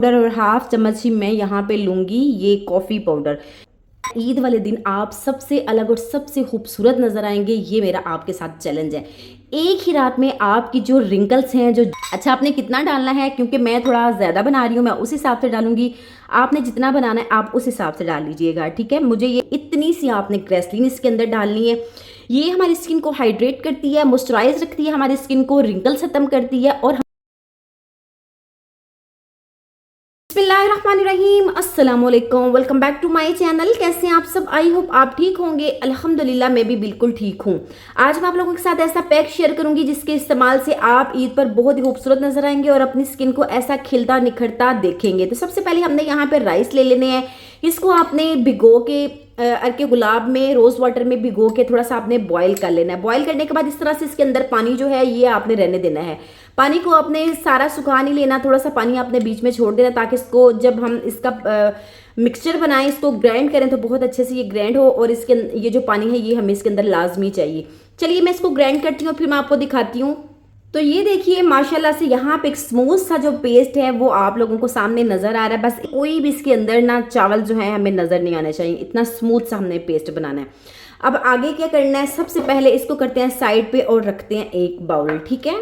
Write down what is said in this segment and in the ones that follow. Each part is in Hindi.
पाउडर और हाफ चम्मच ही मैं यहाँ पे लूँगी ये कॉफ़ी पाउडर। ईद वाले दिन आप सबसे अलग और सबसे खूबसूरत नज़र आएंगे, ये मेरा आपके साथ चैलेंज है। एक ही रात में आपकी जो रिंकल्स हैं जो अच्छा आपने कितना डालना है, क्योंकि मैं थोड़ा ज़्यादा बना रही हूँ, मैं उस हिसाब से डालूंगी। आपने जितना बनाना है आप उस हिसाब से डाल लीजिएगा, ठीक है। मुझे ये इतनी सी आपने ग्रेसलीन इसके अंदर डालनी है। ये हमारी स्किन को हाइड्रेट करती है, मॉइस्चराइज रखती है हमारी स्किन को, रिंकल्स खत्म करती है। और बिस्मिल्लाहिर्रहमानिर्रहीम, अस्सलाम वालेकुम, welcome back to my channel. कैसे हैं आप सब? आई होप आप ठीक होंगे। अल्हम्दुलिल्लाह मैं भी बिल्कुल ठीक हूँ। आज मैं आप लोगों के साथ ऐसा पैक शेयर करूंगी जिसके इस्तेमाल से आप ईद पर बहुत ही खूबसूरत नजर आएंगे और अपनी स्किन को ऐसा खिलता निखरता देखेंगे। तो सबसे पहले हमने यहाँ पे राइस ले लेने हैं। इसको आपने भिगो के अर्के गुलाब में रोज़ वाटर में भिगो के थोड़ा सा आपने बॉईल कर लेना है। बॉईल करने के बाद इस तरह से इसके अंदर पानी जो है ये आपने रहने देना है। पानी को आपने सारा सुखा नहीं लेना, थोड़ा सा पानी आपने बीच में छोड़ देना, ताकि इसको जब हम इसका मिक्सचर बनाएं, इसको ग्राइंड करें तो बहुत अच्छे से ये ग्राइंड हो। और इसके ये जो पानी है ये हमें इसके अंदर लाजमी चाहिए। चलिए मैं इसको ग्राइंड करती हूँ, फिर मैं आपको दिखाती हूँ। तो ये देखिए माशाल्लाह से यहाँ पे एक स्मूथ सा जो पेस्ट है वो आप लोगों को सामने नजर आ रहा है। बस कोई भी इसके अंदर ना चावल जो है हमें नजर नहीं आना चाहिए, इतना स्मूथ सा हमने पेस्ट बनाना है। अब आगे क्या करना है, सबसे पहले इसको करते हैं साइड पे और रखते हैं एक बाउल, ठीक है।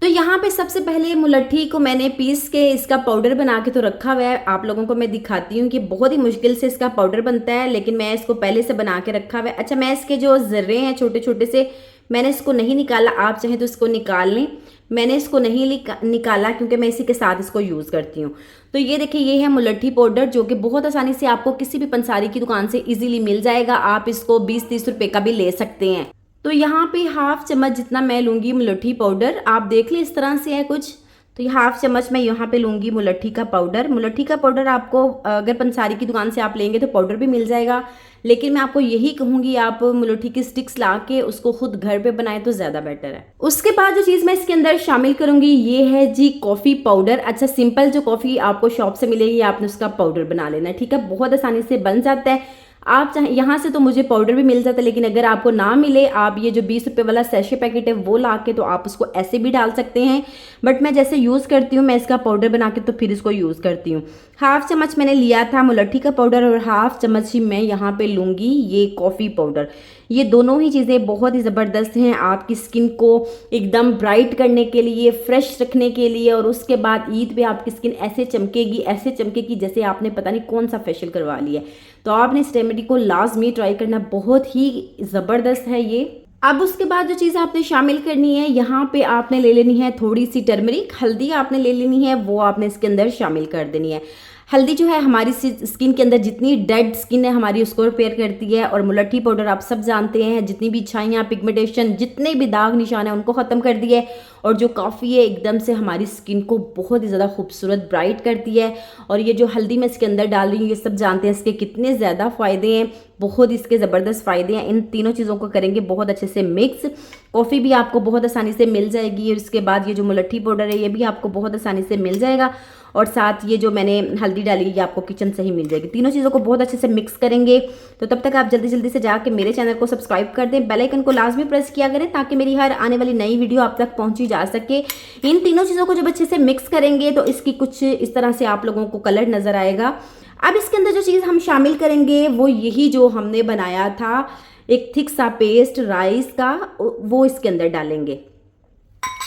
तो यहाँ पे सबसे पहले मुलट्ठी को मैंने पीस के इसका पाउडर बना के तो रखा हुआ है। आप लोगों को मैं दिखाती हूँ कि बहुत ही मुश्किल से इसका पाउडर बनता है, लेकिन मैं इसको पहले से बना के रखा हुआ है। अच्छा, मैं इसके जो जर्रे हैं छोटे छोटे से, मैंने इसको नहीं निकाला, आप चाहें तो इसको निकाल लें। मैंने इसको नहीं निकाला क्योंकि मैं इसी के साथ इसको यूज़ करती हूँ। तो ये देखिए, ये है मुलट्ठी पाउडर जो कि बहुत आसानी से आपको किसी भी पंसारी की दुकान से इजीली मिल जाएगा। आप इसको 20-30 रुपए का भी ले सकते हैं। तो यहाँ पे हाफ चम्मच जितना मैं लूँगी मुलट्ठी पाउडर, आप देख लें इस तरह से है कुछ। तो ये हाफ चम्मच मैं यहाँ पे लूँगी मुलट्ठी का पाउडर। मुलट्ठी का पाउडर आपको अगर पंसारी की दुकान से आप लेंगे तो पाउडर भी मिल जाएगा, लेकिन मैं आपको यही कहूँगी आप मुलट्ठी की स्टिक्स ला के उसको खुद घर पे बनाएं तो ज़्यादा बेटर है। उसके बाद जो चीज़ मैं इसके अंदर शामिल करूँगी ये है जी कॉफ़ी पाउडर। अच्छा, सिंपल जो कॉफ़ी आपको शॉप से मिलेगी आपने उसका पाउडर बना लेना है, ठीक है। बहुत आसानी से बन जाता है। आप चाहे यहाँ से तो मुझे पाउडर भी मिल जाता है, लेकिन अगर आपको ना मिले आप ये जो 20 रुपये वाला सैशे पैकेट है वो ला के तो आप उसको ऐसे भी डाल सकते हैं। बट मैं जैसे यूज़ करती हूँ, मैं इसका पाउडर बना के तो फिर इसको यूज़ करती हूँ। हाफ चम्मच मैंने लिया था मुलट्ठी का पाउडर और हाफ चम्मच ही मैं यहाँ पे लूँगी ये कॉफ़ी पाउडर। ये दोनों ही चीज़ें बहुत ही ज़बरदस्त हैं आपकी स्किन को एकदम ब्राइट करने के लिए, फ्रेश रखने के लिए। और उसके बाद ईद पे आपकी स्किन ऐसे चमकेगी जैसे आपने पता नहीं कौन सा फेशियल करवा लिया। तो आपने इस रेमेडी को लाजमी ट्राई करना, बहुत ही ज़बरदस्त है ये। अब उसके बाद जो चीज़ आपने शामिल करनी है, यहाँ पे आपने ले लेनी है थोड़ी सी टर्मरिक, हल्दी आपने ले लेनी है, वो आपने इसके अंदर शामिल कर देनी है। हल्दी जो है हमारी स्किन के अंदर जितनी डेड स्किन है हमारी उसको रिपेयर करती है। और मुलट्ठी पाउडर आप सब जानते हैं जितनी भी छाइयाँ, पिगमेंटेशन, जितने भी दाग निशान है उनको ख़त्म कर दिया है। और जो कॉफ़ी है एकदम से हमारी स्किन को बहुत ही ज़्यादा खूबसूरत ब्राइट करती है। और ये जो हल्दी मैं इसके अंदर डाल रही हूँ ये सब जानते हैं इसके कितने ज़्यादा फ़ायदे हैं, बहुत इसके ज़बरदस्त फ़ायदे हैं। इन तीनों चीज़ों को करेंगे बहुत अच्छे से मिक्स। कॉफ़ी भी आपको बहुत आसानी से मिल जाएगी और इसके बाद ये जो मुलट्ठी पाउडर है ये भी आपको बहुत आसानी से मिल जाएगा। और साथ ये जो मैंने हल्दी डाली ये आपको किचन से ही मिल जाएगी। तीनों चीज़ों को बहुत अच्छे से मिक्स करेंगे। तो तब तक आप जल्दी जल्दी से जाके मेरे चैनल को सब्सक्राइब कर दें, बेल आइकन को लाजमी प्रेस किया करें ताकि मेरी हर आने वाली नई वीडियो आप तक पहुंची जा सके। इन तीनों चीज़ों को जब अच्छे से मिक्स करेंगे तो इसकी कुछ इस तरह से आप लोगों को कलर नज़र आएगा। अब इसके अंदर जो चीज़ हम शामिल करेंगे वो यही जो हमने बनाया था एक थिक सा पेस्ट राइस का, वो इसके अंदर डालेंगे।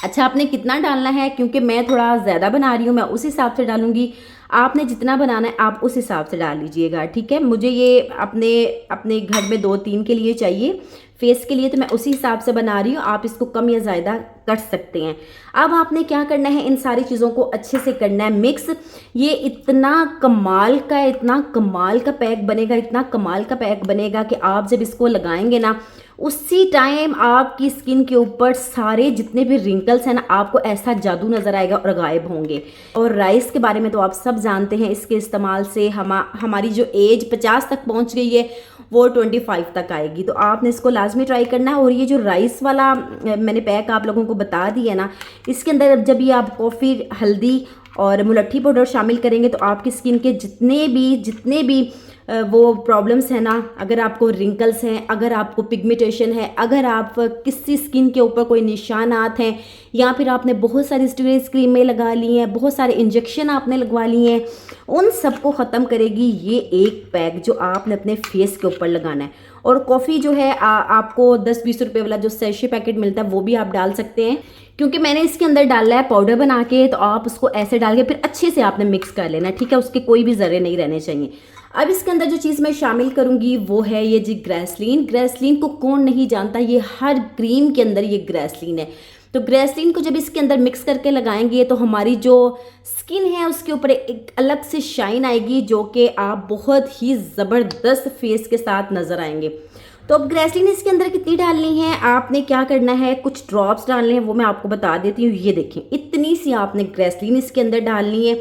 अच्छा, आपने कितना डालना है, क्योंकि मैं थोड़ा ज़्यादा बना रही हूँ मैं उस हिसाब से डालूंगी। आपने जितना बनाना है आप उस हिसाब से डाल लीजिएगा, ठीक है। मुझे ये अपने घर में 2-3 के लिए चाहिए, फेस के लिए, तो मैं उसी हिसाब से बना रही हूँ। आप इसको कम या ज़्यादा कर सकते हैं। अब आपने क्या करना है, इन सारी चीज़ों को अच्छे से करना है मिक्स। ये इतना कमाल का पैक बनेगा, इतना कमाल का पैक बनेगा कि आप जब इसको लगाएंगे ना उसी टाइम आपकी स्किन के ऊपर सारे जितने भी रिंकल्स हैं ना आपको ऐसा जादू नज़र आएगा और गायब होंगे। और राइस के बारे में तो आप सब जानते हैं, इसके इस्तेमाल से हमारी जो एज 50 तक पहुंच गई है वो 25 तक आएगी। तो आपने इसको लाजमी ट्राई करना है। और ये जो राइस वाला मैंने पैक आप लोगों को बता दिया ना, इसके अंदर जब ये आप कॉफ़ी, हल्दी और मुलट्ठी पाउडर शामिल करेंगे तो आपकी स्किन के जितने भी वो प्रॉब्लम्स हैं ना, अगर आपको रिंकल्स हैं, अगर आपको पिगमेंटेशन है, अगर आप किसी स्किन के ऊपर कोई निशानात हैं, या फिर आपने बहुत सारी स्टेरॉइड क्रीमें लगा ली हैं, बहुत सारे इंजेक्शन आपने लगवा लिए हैं, उन सबको ख़त्म करेगी ये एक पैक जो आपने अपने फेस के ऊपर लगाना है। और कॉफ़ी जो है आपको 10-20 रुपये वाला जो सैशे पैकेट मिलता है वो भी आप डाल सकते हैं, क्योंकि मैंने इसके अंदर डाला है पाउडर बना के, तो आप उसको ऐसे डाल के फिर अच्छे से आपने मिक्स कर लेना, ठीक है, उसके कोई भी ज़रे नहीं रहने चाहिए। अब इसके अंदर जो चीज़ मैं शामिल करूंगी वो है ये जी ग्रेसलीन। ग्रेसलीन को कौन नहीं जानता, ये हर क्रीम के अंदर ये ग्रेसलीन है। तो ग्रेसलीन को जब इसके अंदर मिक्स करके लगाएंगे तो हमारी जो स्किन है उसके ऊपर एक अलग से शाइन आएगी, जो कि आप बहुत ही ज़बरदस्त फेस के साथ नज़र आएंगे। तो अब ग्रेसलीन इसके अंदर कितनी डालनी है, आपने क्या करना है, कुछ ड्रॉप्स डालने हैं, वो मैं आपको बता देती हूँ। ये देखें, इतनी सी आपने ग्रेसलीन इसके अंदर डालनी है।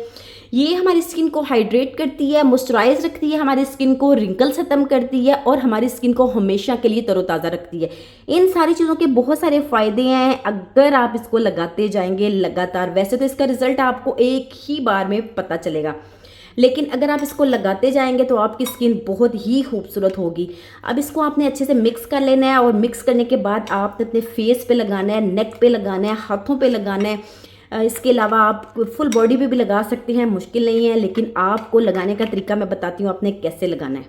ये हमारी स्किन को हाइड्रेट करती है, मॉइस्चराइज रखती है, हमारी स्किन को रिंकल्स खत्म करती है और हमारी स्किन को हमेशा के लिए तरोताज़ा रखती है। इन सारी चीज़ों के बहुत सारे फ़ायदे हैं अगर आप इसको लगाते जाएंगे लगातार। वैसे तो इसका रिजल्ट आपको एक ही बार में पता चलेगा, लेकिन अगर आप इसको लगाते जाएंगे तो आपकी स्किन बहुत ही खूबसूरत होगी। अब इसको आपने अच्छे से मिक्स कर लेना है, और मिक्स करने के बाद आपने अपने फेस पे लगाना है, नेक पे लगाना है, हाथों पे लगाना है। इसके अलावा आप फुल बॉडी पे भी लगा सकते हैं, मुश्किल नहीं है, लेकिन आपको लगाने का तरीका मैं बताती हूँ आपने कैसे लगाना है।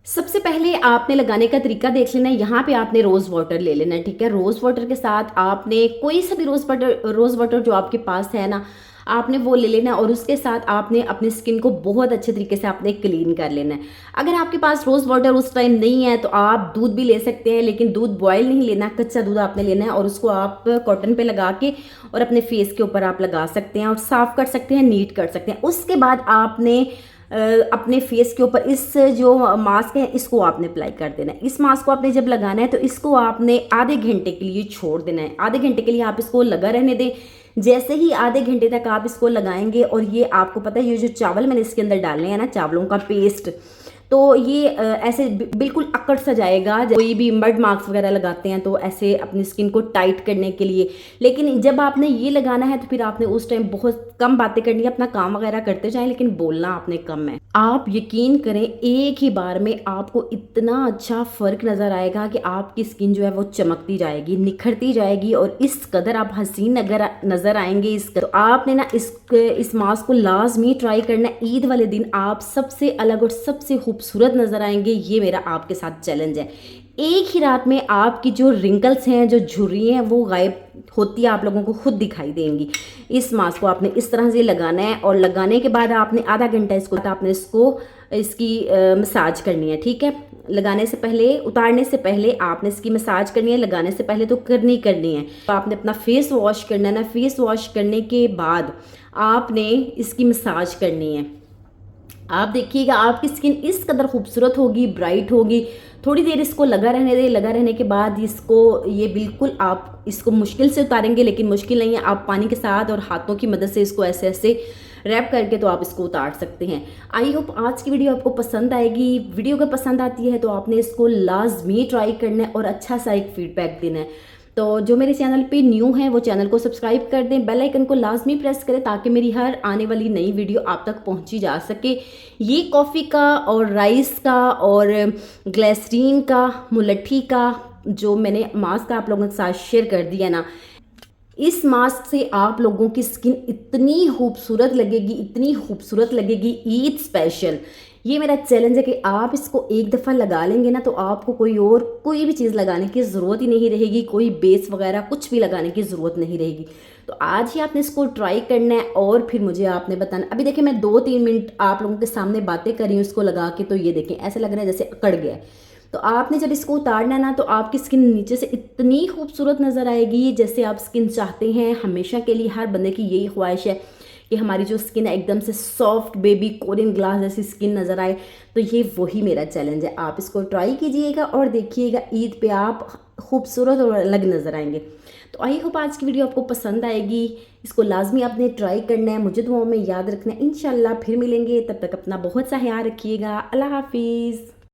सबसे पहले आपने लगाने का तरीका देख लेना है। यहाँ पे आपने रोज़ वाटर ले लेना है, ठीक है। रोज़ वाटर के साथ आपने कोई सा भी रोज़ वाटर जो आपके पास है ना, आपने वो ले लेना है, और उसके साथ आपने अपनी स्किन को बहुत अच्छे तरीके से आपने क्लीन कर लेना है। अगर आपके पास रोज़ वाटर उस टाइम नहीं है तो आप दूध भी ले सकते हैं, लेकिन दूध बॉयल नहीं लेना, कच्चा दूध आपने लेना है, और उसको आप कॉटन पे लगा के और अपने फेस के ऊपर आप लगा सकते हैं और साफ़ कर सकते हैं, नीट कर सकते हैं। उसके बाद आपने अपने फेस के ऊपर इस जो मास्क है इसको आपने अप्लाई कर देना है। इस मास्क को आपने जब लगाना है तो इसको आपने आधे घंटे के लिए छोड़ देना है। आधे घंटे के लिए आप इसको लगा रहने दें। जैसे ही आधे घंटे तक आप इसको लगाएंगे, और ये आपको पता है ये जो चावल मैंने इसके अंदर डालने हैं ना, चावलों का पेस्ट, तो ये ऐसे बिल्कुल अकड़ सा जाएगा। कोई भी मड मार्क्स वगैरह लगाते हैं तो ऐसे अपनी स्किन को टाइट करने के लिए। लेकिन जब आपने ये लगाना है तो फिर आपने उस टाइम बहुत कम बातें करनी है, अपना काम वगैरह करते जाएं, लेकिन बोलना आपने कम है। आप यकीन करें एक ही बार में आपको इतना अच्छा फ़र्क नज़र आएगा कि आपकी स्किन जो है वो चमकती जाएगी, निखरती जाएगी, और इस कदर आप हसीन अगर नज़र आएंगे इस कदर। तो आपने ना इस मास्क को लाजमी ट्राई करना। ईद वाले दिन आप सबसे अलग और सबसे खूबसूरत नज़र आएंगे, ये मेरा आपके साथ चैलेंज है। एक ही रात में आपकी जो रिंकल्स हैं, जो झुर्रियाँ हैं, वो गायब होती है, आप लोगों को खुद दिखाई देंगी। इस मास्क को आपने इस तरह से लगाना है, और लगाने के बाद आपने आधा घंटा इसकी मसाज करनी है, ठीक है। लगाने से पहले, उतारने से पहले आपने इसकी मसाज करनी है, लगाने से पहले तो करनी है। तो आपने अपना फेस वॉश करना है ना, फेस वॉश करने के बाद आपने इसकी मसाज करनी है। आप देखिएगा आपकी स्किन इस कदर खूबसूरत होगी, ब्राइट होगी। थोड़ी देर इसको लगा रहने दें। लगा रहने के बाद ये बिल्कुल आप इसको मुश्किल से उतारेंगे, लेकिन मुश्किल नहीं है, आप पानी के साथ और हाथों की मदद से इसको ऐसे ऐसे रैप करके तो आप इसको उतार सकते हैं। आई होप आज की वीडियो आपको पसंद आएगी। वीडियो अगर पसंद आती है तो आपने इसको लाजमी ट्राई करना है और अच्छा सा एक फीडबैक देना है। तो जो मेरे चैनल पे न्यू है वो चैनल को सब्सक्राइब कर दें, बेल आइकन को लाजमी प्रेस करें ताकि मेरी हर आने वाली नई वीडियो आप तक पहुंची जा सके। ये कॉफ़ी का और राइस का और ग्लिसरीन का, मुलट्ठी का जो मैंने मास्क आप लोगों के साथ शेयर कर दिया ना, इस मास्क से आप लोगों की स्किन इतनी खूबसूरत लगेगी, इतनी खूबसूरत लगेगी। ईद स्पेशल ये मेरा चैलेंज है कि आप इसको एक दफ़ा लगा लेंगे ना तो आपको कोई भी चीज़ लगाने की ज़रूरत ही नहीं रहेगी, कोई बेस वगैरह कुछ भी लगाने की ज़रूरत नहीं रहेगी। तो आज ही आपने इसको ट्राई करना है और फिर मुझे आपने बताना। अभी देखिए मैं 2-3 मिनट आप लोगों के सामने बातें कर रही हूँ इसको लगा के, तो ये देखें ऐसे लग रहा है जैसे अकड़ गया है। तो आपने जब इसको उतारना ना तो आपकी स्किन नीचे से इतनी खूबसूरत नज़र आएगी जैसे आप स्किन चाहते हैं। हमेशा के लिए हर बंदे की यही ख्वाहिश है कि हमारी जो स्किन है एकदम से सॉफ्ट बेबी कोरियन ग्लास जैसी स्किन नज़र आए। तो ये वही मेरा चैलेंज है। आप इसको ट्राई कीजिएगा और देखिएगा ईद पे आप खूबसूरत और अलग नज़र आएंगे। तो आई होप आज की वीडियो आपको पसंद आएगी। इसको लाजमी आपने ट्राई करना है, मुझे दुआओं में याद रखना है। इंशाल्लाह फिर मिलेंगे, तब तक अपना बहुत सा ख्याल रखिएगा। अल्लाह हाफिज़।